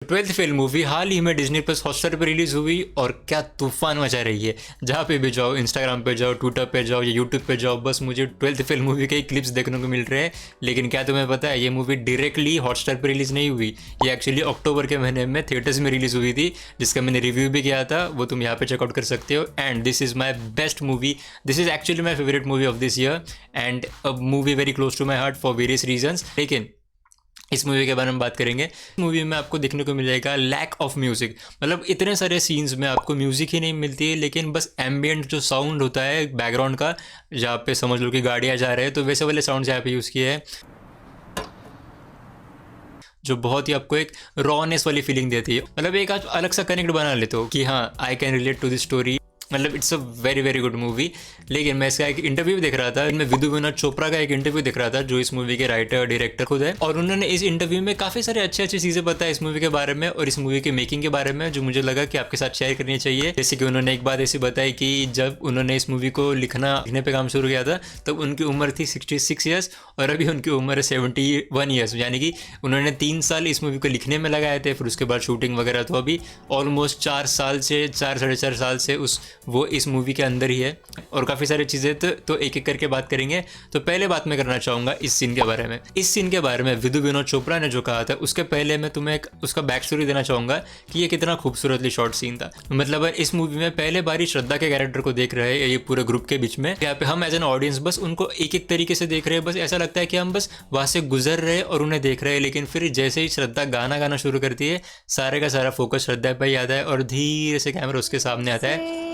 Twelfth fail movie हाल ही में Disney plus Hotstar पर release हुई और क्या तूफान मचा रही है। जहाँ पे भी जाओ, इंस्टाग्राम पे जाओ, ट्विटर पे जाओ या यूट्यूब पे जाओ, बस मुझे ट्वेल्थ फेल मूवी के क्लिप्स देखने को मिल रहे हैं। लेकिन क्या तुम्हें पता है, ये मूवी डायरेक्टली हॉटस्टार पर रिलीज नहीं हुई। ये एक्चुअली अक्टूबर के महीने में थिएटर्स में रिलीज हुई थी, जिसका मैंने रिव्यू भी किया था, वो तुम यहाँ पे चेकआउट कर सकते हो। And this is my best movie, this is actually my favourite movie of this year and a movie very close to my heart for various reasons. लेकिन इस मूवी के बारे में बात करेंगे। मूवी में आपको देखने को मिलेगा लैक ऑफ म्यूजिक, मतलब इतने सारे सीन्स में आपको म्यूजिक ही नहीं मिलती है, लेकिन बस एम्बियंट जो साउंड होता है बैकग्राउंड का, जहाँ पे समझ लो कि गाड़ियाँ जा रहे हैं, तो वैसे वाले साउंड यहाँ पे यूज़ किए हैं, जो बहुत ही आपको एक रॉनेस वाली फीलिंग देती है। मतलब एक आज अलग सा कनेक्ट बना लेते हो कि हाँ, I can relate to this story. मतलब it's a very very good movie. लेकिन मैं इसका एक इंटरव्यू भी देख रहा था, मैं विदु विनोद चोपड़ा का एक इंटरव्यू देख रहा था, जो इस मूवी के राइटर डायरेक्टर खुद है, और उन्होंने इस इंटरव्यू में काफ़ी सारे अच्छी अच्छी चीज़ें बताई इस मूवी के बारे में और इस मूवी के मेकिंग के बारे में, जो मुझे लगा कि आपके साथ शेयर करनी चाहिए। जैसे कि उन्होंने एक बात ऐसी बताई कि जब उन्होंने इस मूवी को लिखने पे काम शुरू किया था, तब उनकी उम्र थी 66 ईयर्स और अभी उनकी उम्र है 71 ईयर्स। यानी कि उन्होंने 3 साल इस मूवी को लिखने में लगाए थे, फिर उसके बाद शूटिंग वगैरह, तो अभी ऑलमोस्ट 4 साल से 4 साढ़े 4 साल से वो इस मूवी के अंदर ही है। और काफ़ी सारी चीज़ें तो एक एक करके बात करेंगे। तो पहले बात मैं करना चाहूँगा इस सीन के बारे में। इस सीन के बारे में विदु विनोद चोपड़ा ने जो कहा था, उसके पहले मैं तुम्हें एक उसका बैक स्टोरी देना चाहूँगा कि ये कितना खूबसूरतली शॉर्ट सीन था। मतलब इस मूवी में पहले बार ही श्रद्धा के कैरेक्टर को देख रहे हैं ये पूरे ग्रुप के बीच में। यहाँ पे हम एज एन ऑडियंस बस उनको एक एक तरीके से देख रहे हैं, बस ऐसा लगता है कि हम बस वहाँ से गुजर रहे और उन्हें देख रहे हैं। लेकिन फिर जैसे ही श्रद्धा गाना गाना शुरू करती है, सारे का सारा फोकस श्रद्धा पर ही आता है और धीरे से कैमरा उसके सामने आता है।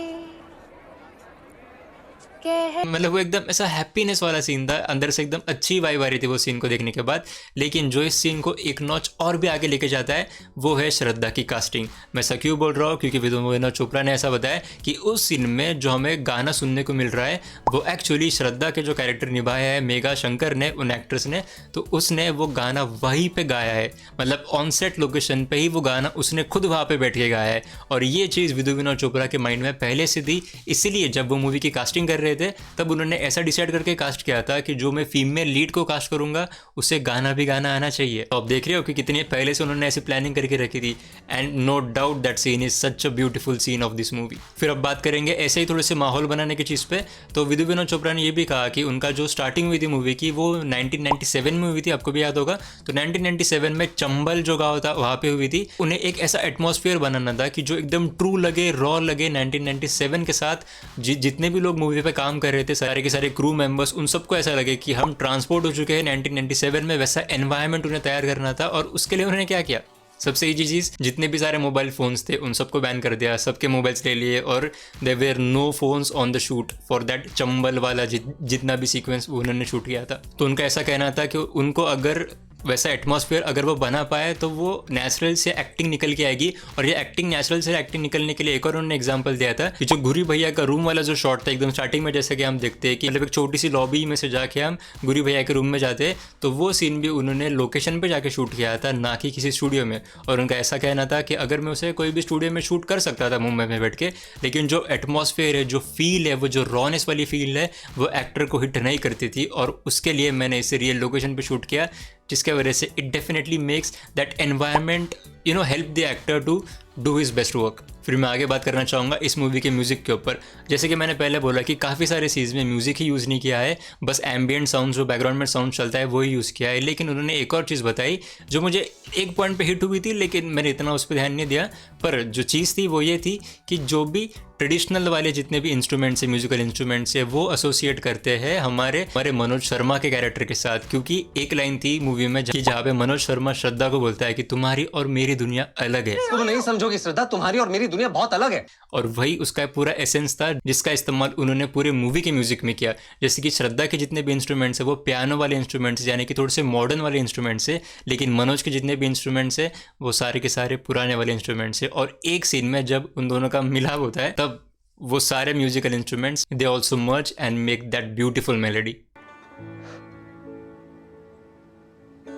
मतलब वो एकदम ऐसा हैप्पीनेस वाला सीन था, अंदर से एकदम अच्छी वाइब आ रही थी वो सीन को देखने के बाद। लेकिन जो इस सीन को एक नॉच और भी आगे लेके जाता है, वो है श्रद्धा की कास्टिंग। मैं ऐसा क्यों बोल रहा हूँ, क्योंकि विदु विनोद चोपड़ा ने ऐसा बताया कि उस सीन में जो हमें गाना सुनने को मिल रहा है, वो एक्चुअली श्रद्धा के जो कैरेक्टर निभाया है मेघा शंकर ने, उन एक्ट्रेस ने, तो उसने वो गाना वहीं पे गाया है। मतलब ऑन सेट लोकेशन पे ही वो गाना उसने खुद वहाँ पे बैठ के गाया है। और ये चीज़ विदु विनोद चोपड़ा के माइंड में पहले से थी, इसीलिए जब वो मूवी की कास्टिंग कर रहे थे, तब उन्होंने ऐसा डिसाइड करके कास्ट किया था कि जो मैं फीमेल लीड को कास्ट करूंगा, उससे गाना भी गाना आना चाहिए। तो आप देख रहे हो कि कितनी पहले से उन्होंने ऐसी प्लानिंग करके रखी थी। And no doubt that scene is such a beautiful scene of this movie. फिर अब बात करेंगे ऐसे ही थोड़े से माहौल बनाने की चीज़ पे। तो विदु विनोद चोपड़ा ने यह भी कहा कि उनका जो स्टार्टिंग हुई थी मूवी की, वो 1997 में हुई थी, आपको भी याद होगा। तो 1997 में चंबल जो गाँव था वहाँ पे हुई थी। उन्हें एक ऐसा एटमॉस्फेयर बनाना था कि जो एकदम ट्रू लगे, रॉ लगे 1997 के साथ। जितने भी लोग मूवी पे काम कर रहे थे, सारे के सारे क्रू मेंबर्स, उन सबको ऐसा लगे कि हम ट्रांसपोर्ट हो चुके हैं 1997 में। वैसा एनवायरनमेंट उन्हें तैयार करना था और उसके लिए उन्होंने क्या किया, सबसे ईजी चीज़, जितने भी सारे मोबाइल फ़ोन्स थे उन सबको बैन कर दिया, सबके मोबाइल्स ले लिए, और there were no phones on the shoot for that Chambal वाला जितना भी सीक्वेंस उन्होंने शूट किया था। तो उनका ऐसा कहना था कि उनको अगर वैसा एटमॉस्फेयर अगर वो बना पाए तो वो नेचुरल से एक्टिंग निकल के आएगी। और ये एक्टिंग, नेचुरल से एक्टिंग निकलने के लिए एक और उन्होंने एग्जांपल दिया था कि जो गुरी भैया का रूम वाला जो शॉट था एकदम स्टार्टिंग में, जैसे कि हम देखते हैं कि मतलब एक छोटी सी लॉबी में से जाके हम गुरी भैया के रूम में जाते हैं, तो वो सीन भी उन्होंने लोकेशन पर जाके शूट किया था, ना कि किसी स्टूडियो में। और उनका ऐसा कहना था कि अगर मैं उसे कोई भी स्टूडियो में शूट कर सकता था मुंबई में बैठ के, लेकिन जो एटमॉस्फेयर है, जो फील है, वो जो रॉनेस वाली फील है, वो एक्टर को हिट नहीं करती थी। और उसके लिए मैंने इसे रियल लोकेशन पे शूट किया, जिसके वजह से it definitely makes that environment help the actor to do his best work. फिर मैं आगे बात करना चाहूँगा इस मूवी के म्यूज़िक के ऊपर। जैसे कि मैंने पहले बोला कि काफ़ी सारे सीन्स में म्यूज़िक ही यूज़ नहीं किया है, बस एम्बियंट साउंड, जो बैकग्राउंड में साउंड चलता है, वो ही यूज़ किया है। लेकिन उन्होंने एक और चीज़ बताई जो मुझे एक पॉइंट पे हिट हुई थी, लेकिन मैंने इतना उस पर ध्यान नहीं दिया। पर जो चीज़ थी वो ये थी कि जो भी ट्रेडिशनल वाले जितने भी इंस्ट्रूमेंट्स है, म्यूजिकल इंस्ट्रूमेंट्स है, वो एसोसिएट करते हैं हमारे मनोज शर्मा के कैरेक्टर के साथ। क्योंकि एक लाइन थी मूवी में जहाँ पे मनोज शर्मा श्रद्धा को बोलता है कि तुम्हारी और मेरी दुनिया अलग है। तुम नहीं समझोगी श्रद्धा, तुम्हारी और मेरी दुनिया बहुत अलग है। और वही उसका पूरा एसेंस था, जिसका इस्तेमाल उन्होंने पूरे मूवी के म्यूजिक में किया। जैसे कि श्रद्धा के जितने भी इंस्ट्रूमेंट्स है वो पियानो वाले इंस्ट्रूमेंट्स, यानी कि थोड़े से मॉडर्न वाले इंस्ट्रूमेंट्स है। लेकिन मनोज के जितने भी इंस्ट्रूमेंट्स है वो सारे के सारे पुराने वाले इंस्ट्रूमेंट्स है। और एक सीन में जब उन दोनों का मिलाप होता है, तब वो सारे musical instruments they also merge and make that beautiful melody.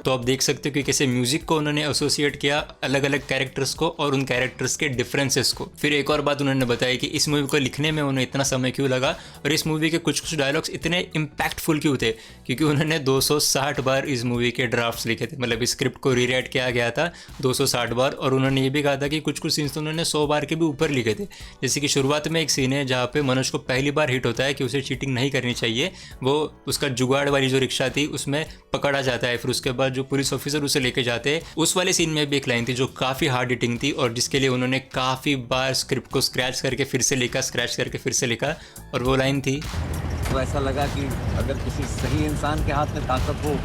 तो आप देख सकते हो कि कैसे म्यूजिक को उन्होंने एसोसिएट किया अलग अलग कैरेक्टर्स को और उन कैरेक्टर्स के डिफरेंसेस को। फिर एक और बात उन्होंने बताई कि इस मूवी को लिखने में उन्हें इतना समय क्यों लगा और इस मूवी के कुछ कुछ डायलॉग्स इतने इम्पैक्टफुल क्यों थे, क्योंकि उन्होंने 260 बार इस मूवी के ड्राफ्ट्स लिखे थे, मतलब इस स्क्रिप्ट को रीराइट किया गया था 260 बार। और उन्होंने ये भी कहा था कि कुछ कुछ सीन्स तो उन्होंने 100 बार के भी ऊपर लिखे थे। जैसे कि शुरुआत में एक सीन है जहाँ पे मनोज को पहली बार हिट होता है कि उसे चीटिंग नहीं करनी चाहिए, वो उसका जुगाड़ वाली जो रिक्शा थी उसमें पकड़ा जाता है, फिर उसके बाद जो पुलिस ऑफिसर उसे लेके जाते हैं, उस वाले सीन में भी एक लाइन थी जो काफ़ी हार्ड हिटिंग थी और जिसके लिए उन्होंने काफ़ी बार स्क्रिप्ट को स्क्रैच करके फिर से लिखा, स्क्रैच करके फिर से लिखा। और वो लाइन थी, तो ऐसा लगा कि अगर किसी सही इंसान के हाथ में ताकत हो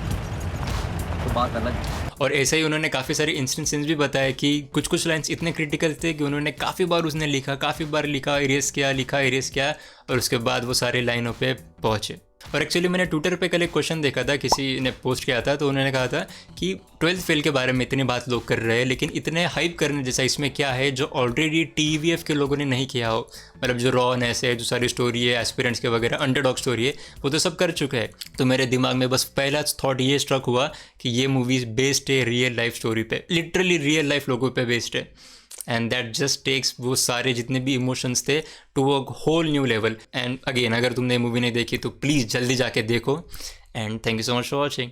तो बात अलग है। और ऐसे ही उन्होंने काफ़ी सारे इंस्टेंसेस भी बताए कि कुछ कुछ लाइन्स इतने क्रिटिकल थे कि उन्होंने काफ़ी बार उसने लिखा, काफ़ी बार लिखा, इरेज किया, लिखा, इरेज किया और उसके बाद वो सारे लाइनों पे पहुँचे। और एक्चुअली मैंने ट्विटर पे कल एक क्वेश्चन देखा था, किसी ने पोस्ट किया था, तो उन्होंने कहा था कि 12th फेल के बारे में इतनी बात लोग कर रहे हैं लेकिन इतने हाइप करने जैसा इसमें क्या है जो ऑलरेडी TVF के लोगों ने नहीं किया हो। मतलब जो रॉनेस है, जो सारी स्टोरी है एस्पिरेंट्स के वगैरह, अंडरडॉग स्टोरी है, वो तो सब कर चुके हैं। तो मेरे दिमाग में बस पहला थॉट ये स्ट्रक हुआ कि ये मूवीज़ बेस्ड है रियल लाइफ स्टोरी पे, लिटरली रियल लाइफ लोगों पे बेस्ड है। एंड दैट जस्ट टेक्स वो सारे जितने भी इमोशंस थे to a whole new level. And again अगर तुमने मूवी नहीं देखी तो प्लीज़ जल्दी जाके देखो। And thank you so much for watching.